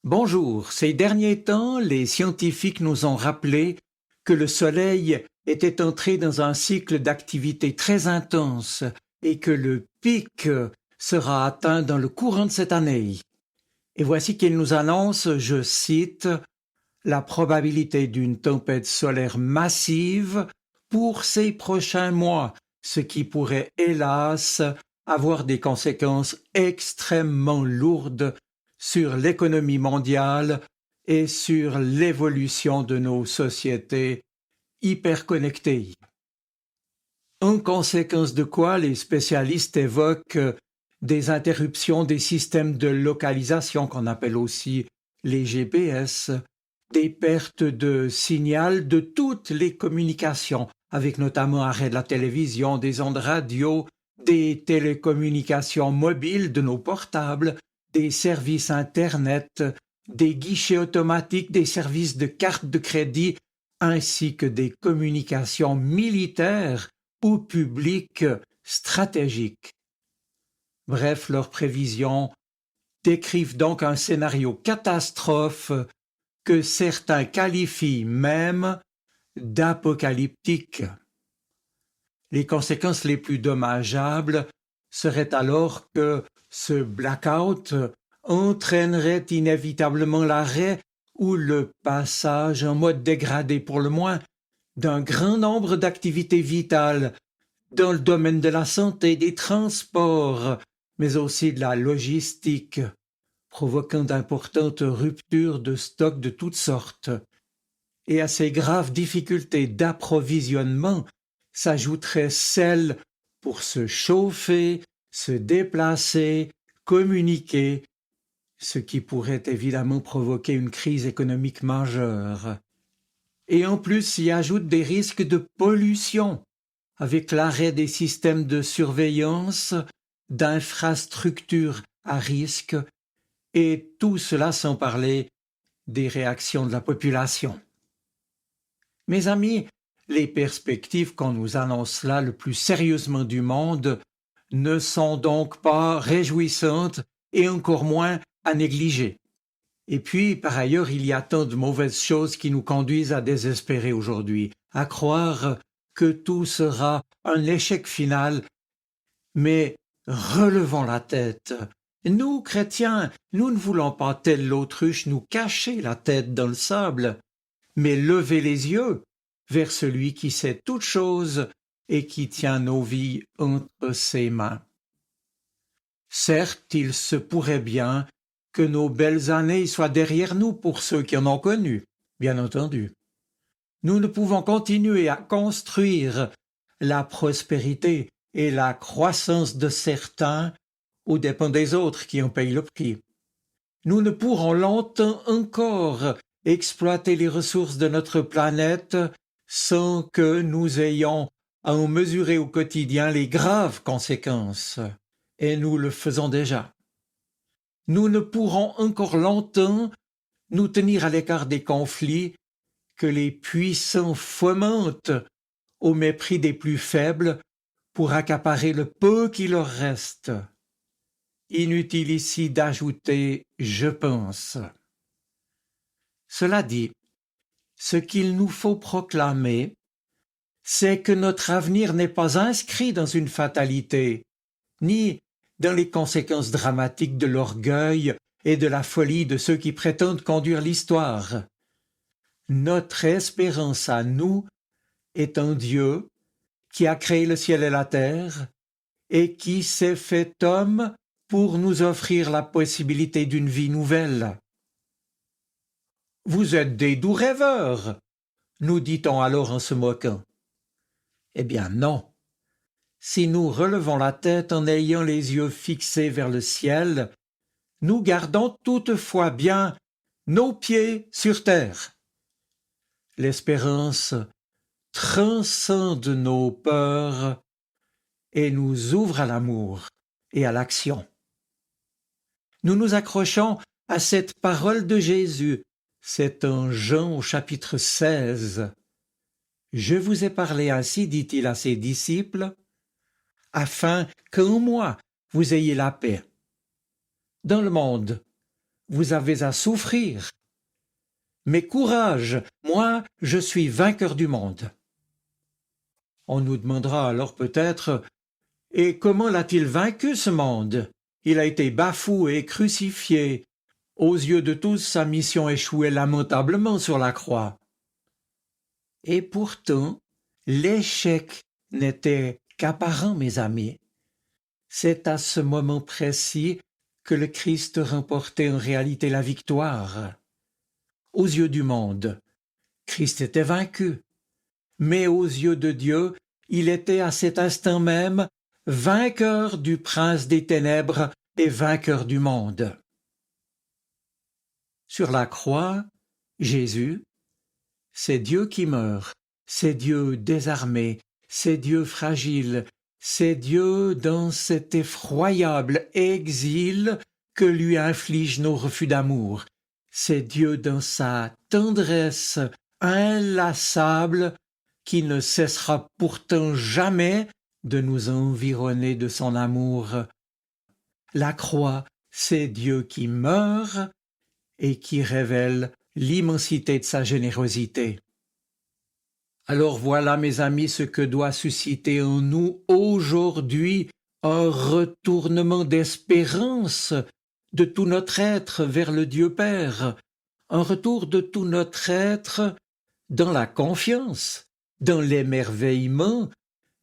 Bonjour, ces derniers temps, les scientifiques nous ont rappelé que le Soleil était entré dans un cycle d'activité très intense et que le pic sera atteint dans le courant de cette année. Et voici qu'il nous annonce, je cite, la probabilité d'une tempête solaire massive pour ces prochains mois, ce qui pourrait, hélas, avoir des conséquences extrêmement lourdes sur l'économie mondiale et sur l'évolution de nos sociétés hyperconnectées. En conséquence de quoi, les spécialistes évoquent des interruptions des systèmes de localisation qu'on appelle aussi les GPS, des pertes de signal de toutes les communications, avec notamment arrêt de la télévision, des ondes radio, des télécommunications mobiles de nos portables, des services Internet, des guichets automatiques, des services de cartes de crédit, ainsi que des communications militaires ou publiques stratégiques. Bref, leurs prévisions décrivent donc un scénario catastrophe que certains qualifient même d'apocalyptique. Les conséquences les plus dommageables seraient alors que ce blackout entraînerait inévitablement l'arrêt ou le passage en mode dégradé pour le moins d'un grand nombre d'activités vitales dans le domaine de la santé, des transports, mais aussi de la logistique, provoquant d'importantes ruptures de stocks de toutes sortes. Et à ces graves difficultés d'approvisionnement s'ajouteraient celles pour se chauffer, se déplacer, communiquer, ce qui pourrait évidemment provoquer une crise économique majeure. Et en plus s'y ajoutent des risques de pollution, avec l'arrêt des systèmes de surveillance, d'infrastructures à risque, et tout cela sans parler des réactions de la population. Mes amis, les perspectives qu'on nous annonce là le plus sérieusement du monde ne sont donc pas réjouissantes et encore moins à négliger. Et puis, par ailleurs, il y a tant de mauvaises choses qui nous conduisent à désespérer aujourd'hui, à croire que tout sera un échec final. Mais relevons la tête. Nous, chrétiens, nous ne voulons pas, telle l'autruche, nous cacher la tête dans le sable, mais lever les yeux vers celui qui sait toutes choses et qui tient nos vies entre ses mains. Certes, il se pourrait bien que nos belles années soient derrière nous pour ceux qui en ont connu, bien entendu. Nous ne pouvons continuer à construire la prospérité et la croissance de certains aux dépens des autres qui en payent le prix. Nous ne pourrons longtemps encore exploiter les ressources de notre planète sans que nous ayons à en mesurer au quotidien les graves conséquences, et nous le faisons déjà. Nous ne pourrons encore longtemps nous tenir à l'écart des conflits que les puissants fomentent au mépris des plus faibles pour accaparer le peu qui leur reste. Inutile ici d'ajouter « je pense ». Cela dit, ce qu'il nous faut proclamer, c'est que notre avenir n'est pas inscrit dans une fatalité, ni dans les conséquences dramatiques de l'orgueil et de la folie de ceux qui prétendent conduire l'histoire. Notre espérance à nous est un Dieu qui a créé le ciel et la terre et qui s'est fait homme pour nous offrir la possibilité d'une vie nouvelle. Vous êtes des doux rêveurs, nous dit-on alors en se moquant. Eh bien non. Si nous relevons la tête en ayant les yeux fixés vers le ciel, nous gardons toutefois bien nos pieds sur terre. L'espérance transcende nos peurs et nous ouvre à l'amour et à l'action. Nous nous accrochons à cette parole de Jésus, c'est en Jean au chapitre 16. « Je vous ai parlé ainsi, dit-il à ses disciples, afin qu'en moi vous ayez la paix. Dans le monde, vous avez à souffrir. Mais courage, moi, je suis vainqueur du monde. On nous demandera alors peut-être, et comment l'a-t-il vaincu ce monde? Il a été bafoué, crucifié. Aux yeux de tous, sa mission échouait lamentablement sur la croix. Et pourtant, l'échec n'était qu'apparent, mes amis. C'est à ce moment précis que le Christ remportait en réalité la victoire. Aux yeux du monde, Christ était vaincu, mais aux yeux de Dieu, il était à cet instant même vainqueur du prince des ténèbres et vainqueur du monde. Sur la croix, Jésus, c'est Dieu qui meurt, c'est Dieu désarmé, c'est Dieu fragile, c'est Dieu dans cet effroyable exil que lui infligent nos refus d'amour. C'est Dieu dans sa tendresse inlassable qui ne cessera pourtant jamais de nous environner de son amour. La croix, c'est Dieu qui meurt et qui révèle l'immensité de sa générosité. Alors voilà, mes amis, ce que doit susciter en nous aujourd'hui un retournement d'espérance de tout notre être vers le Dieu Père, un retour de tout notre être dans la confiance, dans l'émerveillement,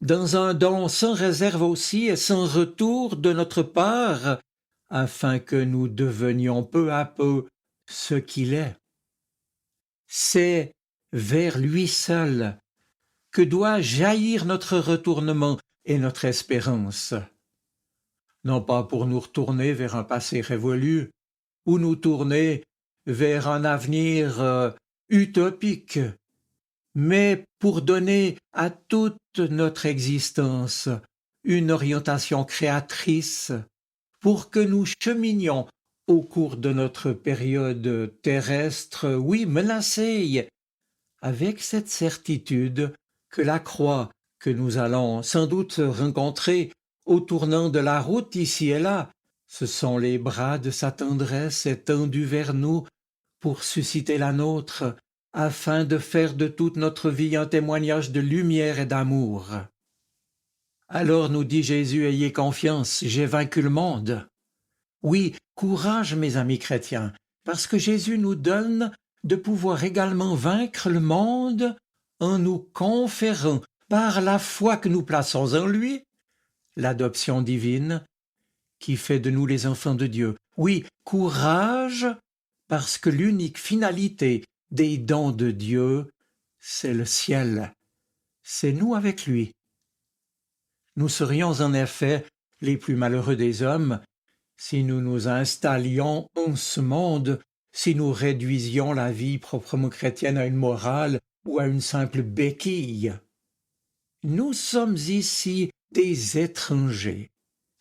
dans un don sans réserve aussi et sans retour de notre part, afin que nous devenions peu à peu ce qu'il est. C'est vers lui seul que doit jaillir notre retournement et notre espérance. Non pas pour nous retourner vers un passé révolu, ou nous tourner vers un avenir utopique, mais pour donner à toute notre existence une orientation créatrice, pour que nous cheminions au cours de notre période terrestre, oui, menacée, avec cette certitude que la croix que nous allons sans doute rencontrer au tournant de la route ici et là, ce sont les bras de sa tendresse étendus vers nous pour susciter la nôtre, afin de faire de toute notre vie un témoignage de lumière et d'amour. Alors nous dit Jésus, ayez confiance, j'ai vaincu le monde. Oui, courage, mes amis chrétiens, parce que Jésus nous donne de pouvoir également vaincre le monde en nous conférant, par la foi que nous plaçons en lui, l'adoption divine qui fait de nous les enfants de Dieu. Oui, courage, parce que l'unique finalité des dons de Dieu, c'est le ciel. C'est nous avec lui. Nous serions en effet les plus malheureux des hommes si nous nous installions en ce monde, si nous réduisions la vie proprement chrétienne à une morale ou à une simple béquille. Nous sommes ici des étrangers.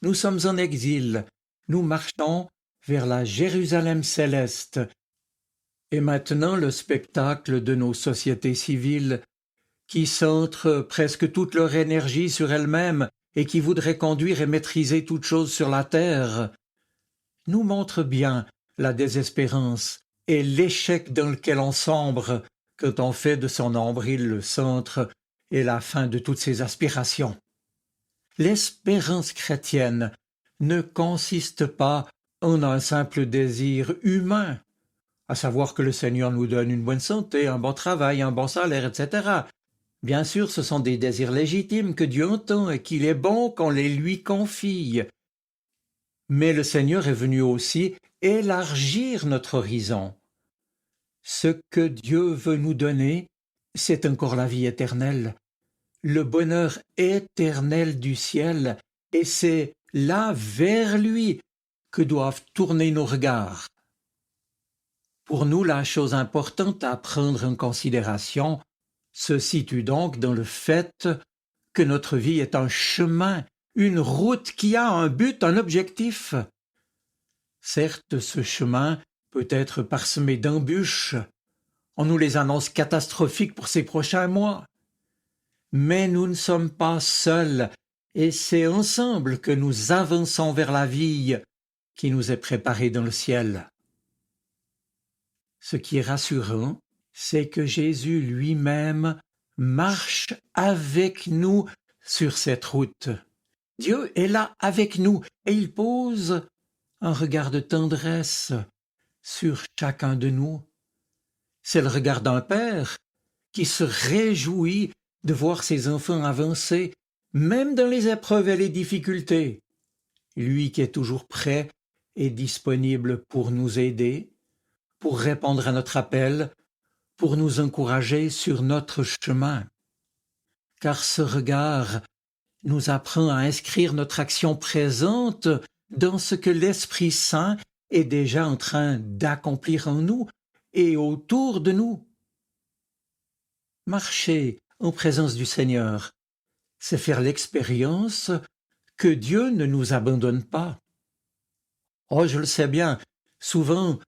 Nous sommes en exil. Nous marchons vers la Jérusalem céleste. Et maintenant le spectacle de nos sociétés civiles qui centrent presque toute leur énergie sur elles-mêmes et qui voudraient conduire et maîtriser toute chose sur la terre, nous montre bien la désespérance et l'échec dans lequel on sombre quand on fait de son nombril le centre et la fin de toutes ses aspirations. L'espérance chrétienne ne consiste pas en un simple désir humain, à savoir que le Seigneur nous donne une bonne santé, un bon travail, un bon salaire, etc. Bien sûr, ce sont des désirs légitimes que Dieu entend et qu'il est bon qu'on les lui confie. Mais le Seigneur est venu aussi élargir notre horizon. Ce que Dieu veut nous donner, c'est encore la vie éternelle, le bonheur éternel du ciel, et c'est là vers lui que doivent tourner nos regards. Pour nous, la chose importante à prendre en considération se situe donc dans le fait que notre vie est un chemin, une route qui a un but, un objectif. Certes, ce chemin peut être parsemé d'embûches. On nous les annonce catastrophiques pour ces prochains mois. Mais nous ne sommes pas seuls, et c'est ensemble que nous avançons vers la vie qui nous est préparée dans le ciel. Ce qui est rassurant, c'est que Jésus lui-même marche avec nous sur cette route. Dieu est là avec nous et il pose un regard de tendresse sur chacun de nous. C'est le regard d'un père qui se réjouit de voir ses enfants avancer, même dans les épreuves et les difficultés. Lui qui est toujours prêt et disponible pour nous aider, pour répondre à notre appel, pour nous encourager sur notre chemin. Car ce regard nous apprend à inscrire notre action présente dans ce que l'Esprit Saint est déjà en train d'accomplir en nous et autour de nous. Marcher en présence du Seigneur, c'est faire l'expérience que Dieu ne nous abandonne pas. Oh, je le sais bien, souvent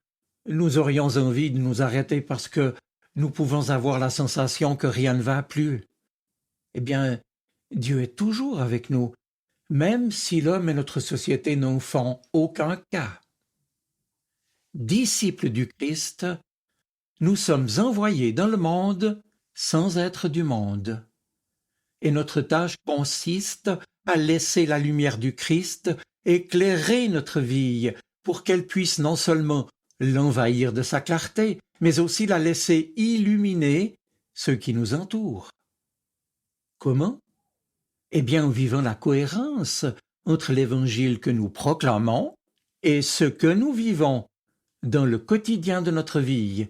nous aurions envie de nous arrêter parce que nous pouvons avoir la sensation que rien ne va plus. Eh bien, Dieu est toujours avec nous, même si l'homme et notre société n'en font aucun cas. Disciples du Christ, nous sommes envoyés dans le monde sans être du monde. Et notre tâche consiste à laisser la lumière du Christ éclairer notre vie pour qu'elle puisse non seulement l'envahir de sa clarté, mais aussi la laisser illuminer ceux qui nous entourent. Comment? Eh bien, en vivant la cohérence entre l'évangile que nous proclamons et ce que nous vivons dans le quotidien de notre vie,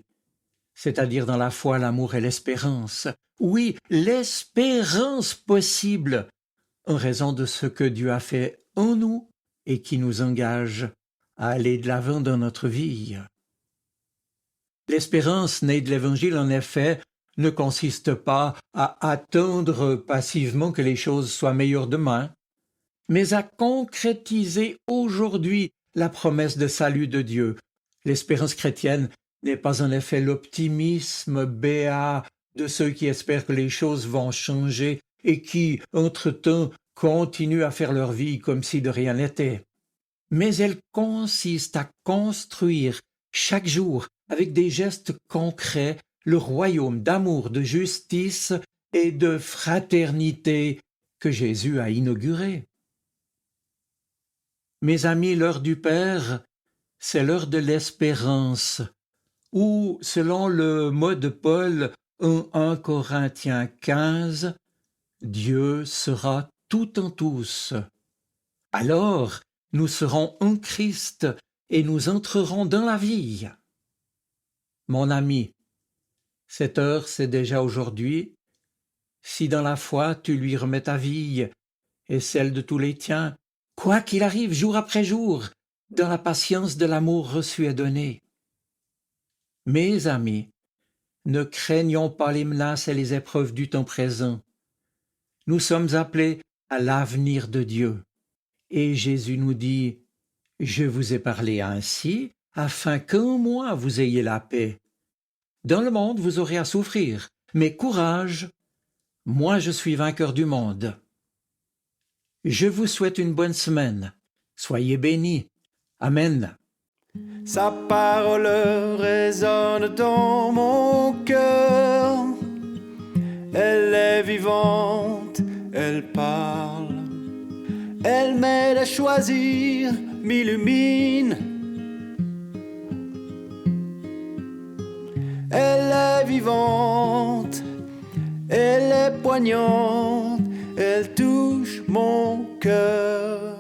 c'est-à-dire dans la foi, l'amour et l'espérance. Oui, l'espérance possible en raison de ce que Dieu a fait en nous et qui nous engage à aller de l'avant dans notre vie. L'espérance née de l'Évangile, en effet, ne consiste pas à attendre passivement que les choses soient meilleures demain, mais à concrétiser aujourd'hui la promesse de salut de Dieu. L'espérance chrétienne n'est pas en effet l'optimisme béat de ceux qui espèrent que les choses vont changer et qui, entre-temps, continuent à faire leur vie comme si de rien n'était. Mais elle consiste à construire chaque jour, avec des gestes concrets, le royaume d'amour, de justice et de fraternité que Jésus a inauguré. Mes amis, l'heure du Père, c'est l'heure de l'espérance, ou, selon le mot de Paul en 1 Corinthiens 15, Dieu sera tout en tous. Alors, nous serons en Christ et nous entrerons dans la vie. Mon ami, cette heure, c'est déjà aujourd'hui. Si dans la foi tu lui remets ta vie et celle de tous les tiens, quoi qu'il arrive jour après jour, dans la patience de l'amour reçu et donné. Mes amis, ne craignons pas les menaces et les épreuves du temps présent. Nous sommes appelés à l'avenir de Dieu. Et Jésus nous dit, « Je vous ai parlé ainsi, afin qu'en moi vous ayez la paix. Dans le monde vous aurez à souffrir, mais courage, moi je suis vainqueur du monde. » Je vous souhaite une bonne semaine. Soyez bénis. Amen. Sa parole résonne dans mon cœur. Elle est vivante, elle parle. Elle m'aide à choisir, m'illumine. Elle est vivante, elle est poignante, elle touche mon cœur.